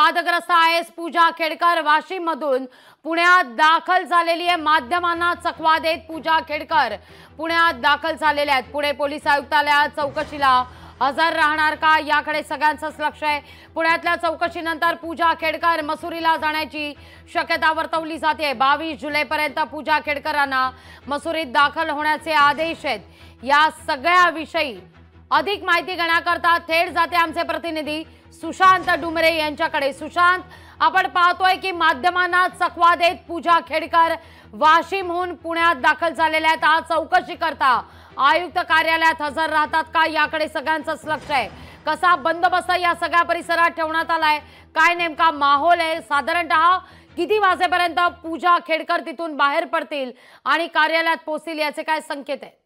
वादग्रस्त आयएस पूजा खेडकर वाशिम मधून पुण्यात दाखल झालेली आहे। माध्यमांना चकवा देत पूजा खेडकर पुण्यात दाखल झालेल्या आहेत। पुणे पोलीस आयुक्तालयात चौकशीला हजर राहणार का याकडे सगळ्यांचंच लक्ष आहे। पुण्यातल्या चौकशीनंतर पूजा खेडकर मसुरीला जाण्याची शक्यता वर्तवली जाते। 22 जुलैपर्यंत पूजा खेडकरांना मसुरीत दाखल होण्याचे आदेश आहेत। या सगळ्याविषयी अधिक माहिती घेण्याकरता थेट जाते आमचे प्रतिनिधी सुशांत डुमरे यांच्याकडे। सुशांत, आपण पाहतोय की माध्यमांना चकवा देत पूजा खेडकर वाशिमहून पुण्यात दाखल झालेल्या आहेत। आज चौकशी करता आयुक्त कार्यालयात हजर राहतात का याकडे सगळ्यांचंच लक्ष आहे। कसा बंदोबस्त या सगळ्या परिसरात ठेवण्यात आलाय, काय नेमका माहोल आहे, साधारणतः किती वाजेपर्यंत पूजा खेडकर तिथून बाहेर पडतील आणि कार्यालयात पोहोचतील याचे काय संकेत आहेत?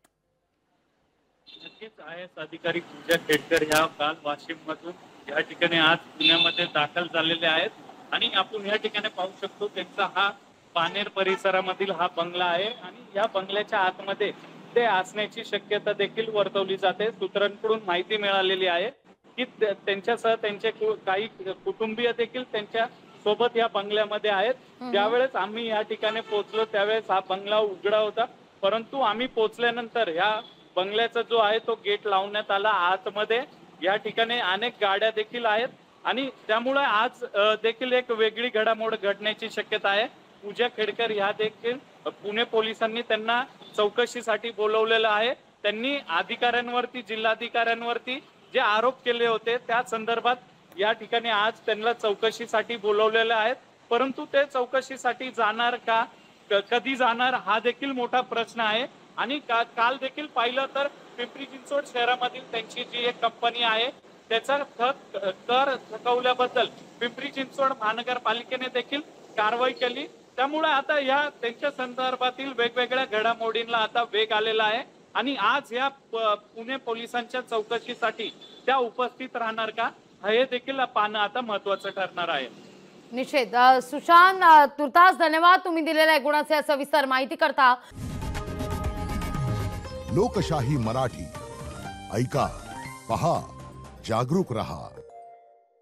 नक्कीच आयएस अधिकारी पूजा खेडकर ह्या काल वाशिम मधून या ठिकाणी आज पुण्यामध्ये दाखल झालेले आहेत आणि आपण या ठिकाणी पाहू शकतो त्यांचा हा पानेर परिसरामधील हा बंगला आहे आणि या बंगल्याच्या आतमध्ये ते असण्याची शक्यता देखील वर्तवली जाते। सूत्रांकडून माहिती मिळालेली आहे की त्यांच्यासह त्यांचे काही कुटुंबीय देखील त्यांच्या सोबत या बंगल्यामध्ये आहेत। ज्यावेळेस आम्ही या ठिकाणी पोहोचलो त्यावेळेस हा बंगला उघडा होता, परंतु आम्ही पोहोचल्यानंतर या बंगल्याचा जो आहे तो गेट लावण्यात आला। आतमध्ये या ठिकाणी अनेक गाड्या देखील आहेत आणि त्यामुळे आज देखील एक वेगळी घडामोड घडण्याची शक्यता आहे। पूजा खेडकर ह्या देखील पुणे पोलिसांनी त्यांना चौकशीसाठी बोलवलेलं आहे। त्यांनी अधिकाऱ्यांवरती, जिल्हाधिकाऱ्यांवरती जे आरोप केले होते त्या संदर्भात या ठिकाणी आज त्यांना चौकशीसाठी बोलवलेलं आहे, परंतु ते चौकशीसाठी जाणार का, कधी जाणार हा देखील मोठा प्रश्न आहे। आणि काल देखील पाहिलं तर पिंपरी चिंचवड शहरामधील त्यांची जी एक कंपनी आहे त्याचा कर थकवल्याबद्दल पिंपरी चिंचवड महानगरपालिकेने देखील कारवाई केली। त्यामुळे आता या त्यांच्या संदर्भातील वेगवेगळ्या घडामोडींना आता वेग आलेला आहे आणि आज या पुणे पोलिसांच्या चौकशीसाठी त्या उपस्थित राहणार का हे देखील पाहणं आता महत्त्वाचं ठरणार आहे। निश्चित सुशांत, तुर्तास धन्यवाद तुम्ही दिलेल्या गुणाचे सविस्तर माहिती करता। लोकशाही मराठी ऐका, पहा, जागरूक रहा।